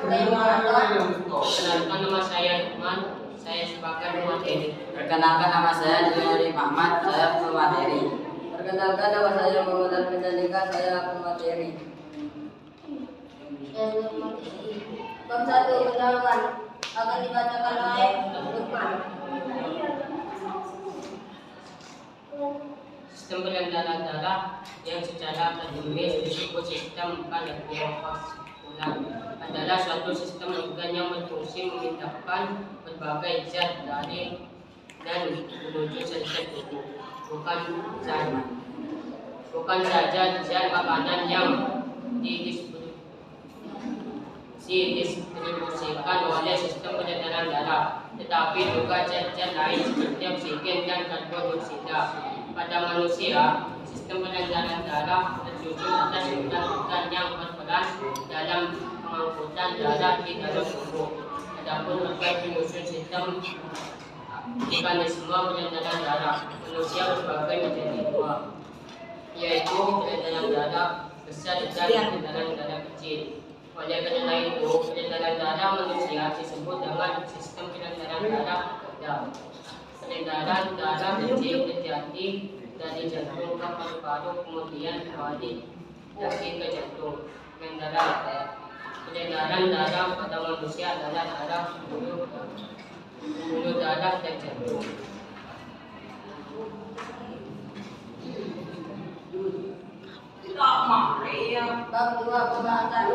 Perkenalkan nama saya Lukman, saya sebagai pemateri. Perkenalkan nama saya Nuri Muhammad, saya pemateri. Perkenalkan nama saya Muhammad Al-Fidandika, saya pemateri. Bab 1 pendalaman akan dibacakan oleh Lukman. Sistem peredaran darah yang secara akademis disebut sistem kardiovaskular adalah suatu sistem organ yang berfungsi memindahkan berbagai zat dari dan menuju sel-sel tubuh. Bukan saja zat makanan yang didistribusikan oleh sistem peredaran darah, tetapi juga zat-zat lain seperti oksigen dan karbon dioksida. Pada manusia, sistem peredaran darah tersusun atas organ-organ yang berperan dalam pengangkutan darah di dalam tubuh. Adapun organ penyusun sistem mekanisme peredaran darah manusia berbagi menjadi dua, yaitu peredaran darah besar dan peredaran darah kecil. Oleh karena itu, peredaran darah manusia disebut dengan sistem peredaran darah kedap. Peredaran darah kecil terjadi dari jantung ke paru-paru, kemudian kembali lagi ke jantung. Peredaran darah pada manusia adalah darah, pembuluh darah dan jantung. Bab 2 pembahasan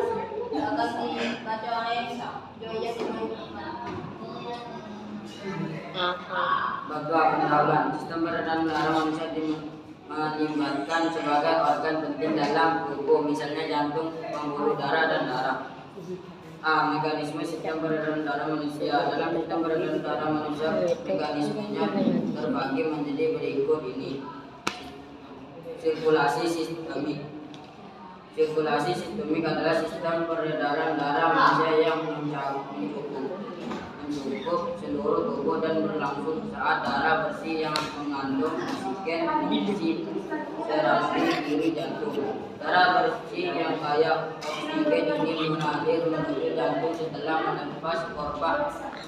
akan dibaca oleh Joya Siman. Bab 2 pendahuluan. Sistem peredaran darah manusia melibatkan sebagai organ penting dalam tubuh, misalnya jantung, pembuluh darah, dan darah. A. Mekanisme sistem peredaran darah manusia. Dalam sistem peredaran darah manusia, mekanismenya terbagi menjadi berikut ini. Sirkulasi sistemik. Sirkulasi sistemik adalah sistem peredaran darah manusia yang mencukup seluruh tubuh dan berlangsung saat darah bersih yang mengandung oksigen mengisi serasi kiri jantung. Darah bersih yang kaya oksigen ini mengalir menuju jantung setelah menempas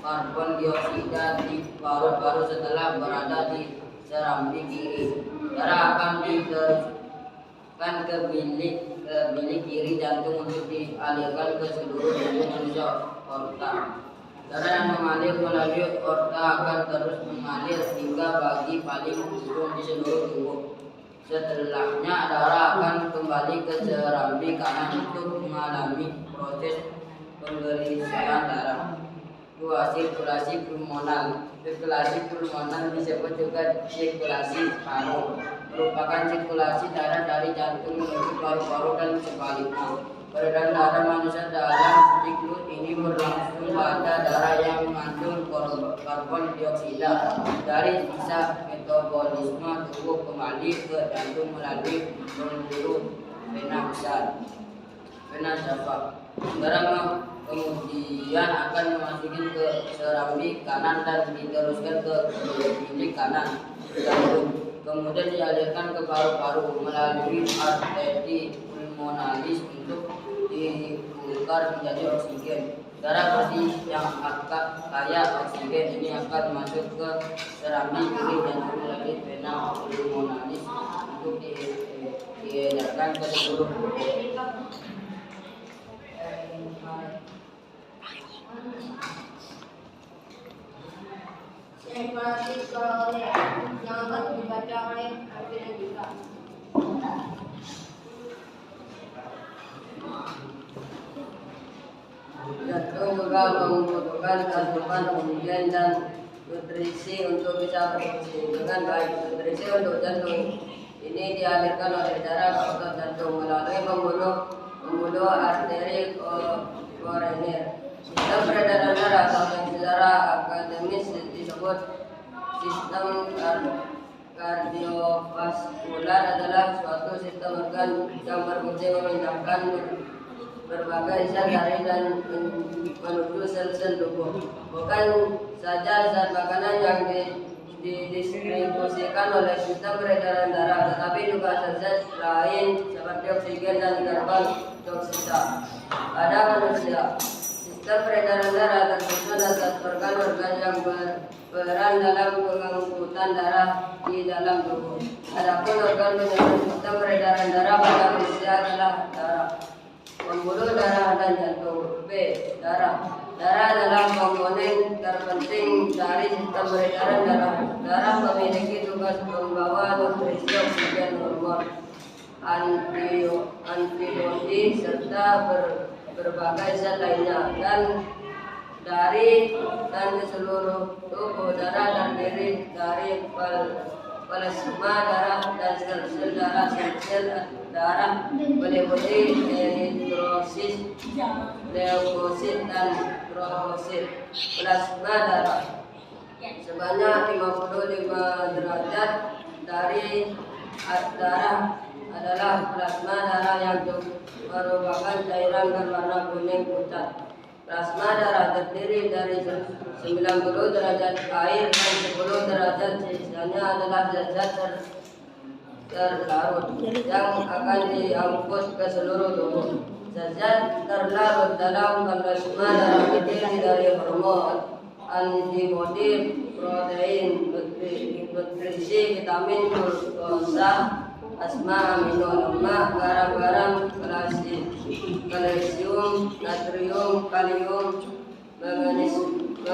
karbon dioksida di paru-paru setelah berada di serambi kiri. Darah akan diteruskan ke bilik kiri jantung untuk dialirkan ke seluruh tubuh menuju aorta. Darah yang mengalir melalui aorta akan terus mengalir hingga bagi paling ujung di seluruh tubuh. Setelahnya darah akan kembali ke serambi kanan untuk mengalami proses pembersihan darah. 2. Sirkulasi pulmonal. Sirkulasi pulmonal disebut juga sirkulasi paru, merupakan sirkulasi darah dari jantung menuju paru-paru dan sebaliknya. Peredaran darah manusia dalam siklus ini berlangsung pada darah yang mengandung karbon dioksida dari sisa metabolisme tubuh kembali ke jantung melalui pembuluh vena besar, vena cava. Darah kemudian akan dimasuki ke serambi kanan dan diteruskan ke bilik kanan jantung. Kemudian dialirkan ke paru-paru melalui arteri pulmonalis untuk ditukar menjadi oksigen. Darah bersih yang kaya oksigen ini akan masuk ke serambi kiri jantung melalui vena pulmonalis untuk diedarkan ke seluruh tubuh. Informasi yang akan dibaca oleh Alvin juga. Jantung juga membutuhkan asupan oksigen dan nutrisi untuk bisa berfungsi dengan baik. Nutrisi untuk jantung ini dialirkan oleh darah ke otot jantung melalui pembuluh arteri koroner. Sistem peredaran darah atau yang secara akademis disebut sistem kardiovaskular adalah suatu sistem organ yang berfungsi memindahkan berbagai zat dari dan menuju sel-sel tubuh. Bukan saja zat makanan yang didistribusikan oleh sistem peredaran darah, tetapi juga zat lain seperti oksigen dan karbon dioksida. Pada manusia, Sistem peredaran darah tersusun atas organ-organ yang berperan dalam pengangkutan darah di dalam tubuh. Adapun organ penyusun sistem peredaran darah pada manusia adalah darah, pembuluh darah dan jantung. B. Darah. Darah adalah komponen terpenting dari sistem peredaran darah. Darah memiliki tugas membawa nutrisi, oksigen, hormon, antibodi serta berbagai zat lainnya dan ke seluruh tubuh. Darah terdiri dari plasma darah dan sel-sel darah. Sel-sel darah meliputi eritrosit, leukosit, dan trombosit. Plasma darah sebanyak 55 derajat dari darah adalah plasma darah yang merupakan cairan berwarna kuning pucat. Plasma darah terdiri dari 90 derajat air dan 10 derajat sisanya adalah zat terlarut yang akan diangkut ke seluruh tubuh. Zat terlarut dalam plasma darah terdiri dari hormon, antibodi, protein, nutrisi, vitamin, glukosa, asma, amino, lemak, garam-garam, kalsium, natrium, kalium,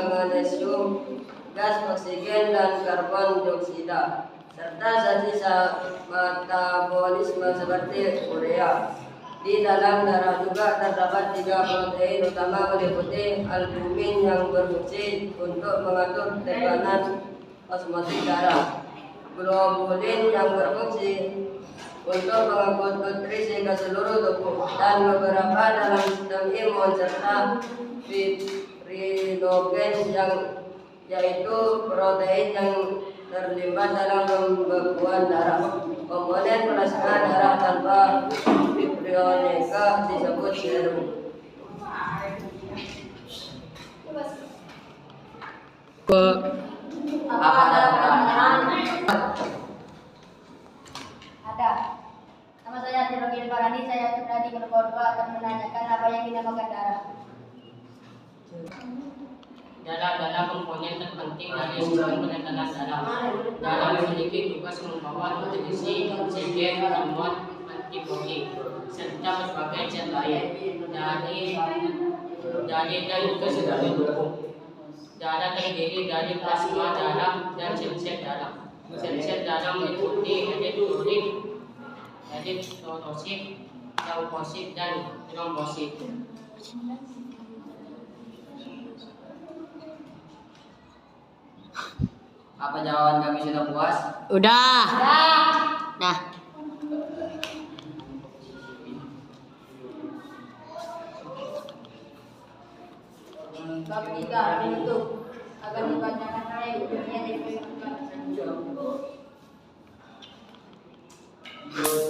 magnesium, gas oksigen, dan karbon dioksida, serta zat sisa metabolisme seperti urea. Di dalam darah juga terdapat 3 protein utama meliputi albumin yang berfungsi untuk mengatur tekanan osmosis darah, globulin yang berfungsi untuk mengangkut nutrisi ke seluruh tubuh, dan beberapa dalam sistem imun, serta fibrinogen yaitu protein yang terlibat dalam pembekuan darah. Komponen plasma darah tanpa fibrinogen disebut serum. Apa ada pertanyaan? Ada. Nama saya Tirogil Farani, saya Supradi Berkorba akan menanyakan apa yang dinamakan darah. Darah adalah komponen terpenting dari sistem peredaran darah. Darah memiliki tugas membawa nutrisi, oksigen, hormon, antibodi, serta berbagai zat lain dari dan ke seluruh tubuh. Darah terdiri dari plasma darah dan sel-sel darah. Sel-sel darah meliputi eritrosit, leukosit, dan trombosit. Apa jawaban kami sudah puas? Udah. Nah, Bab 3 penutup akan dibacakan oleh Kemudian dipersilakan.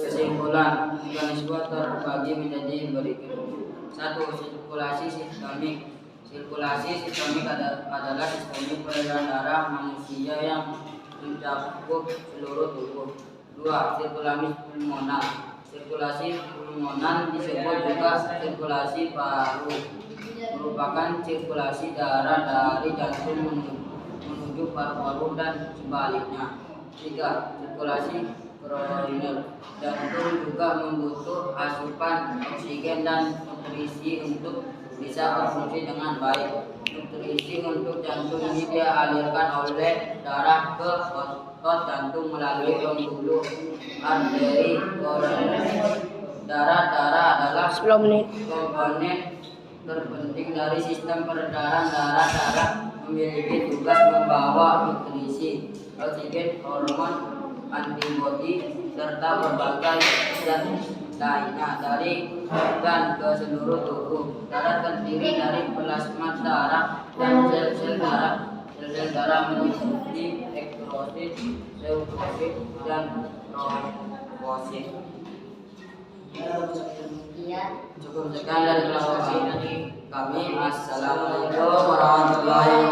Kesimpulan, mekanisme terbagi menjadi berikut. 1. Sirkulasi sistemik. Sirkulasi sistemik adalah sistem peredaran darah manusia yang mencakup seluruh tubuh. 2. Sirkulasi pulmonar. Sirkulasi pulmonar disebut juga sirkulasi paru, merupakan sirkulasi darah dari jantung menuju paru-paru dan sebaliknya. 3. Sirkulasi koroner. Jantung juga membutuhkan asupan oksigen dan nutrisi untuk bisa berfungsi dengan baik. Nutrisi untuk jantung ini dialirkan oleh darah ke otot jantung melalui pembuluh arteri koroner. Darah adalah 10 menit. komponen terpenting dari sistem peredaran darah. Darah memiliki tugas membawa nutrisi, oksigen, hormon, antibodi, serta berbagai zat lainnya dari organ ke seluruh tubuh. Darah terdiri dari plasma darah dan sel-sel darah. Sel-sel darah meliputi eritrosit, leukosit, dan trombosit. Cukup sekian dari kelas kami. Assalamualaikum warahmatullahi wabarakatuh.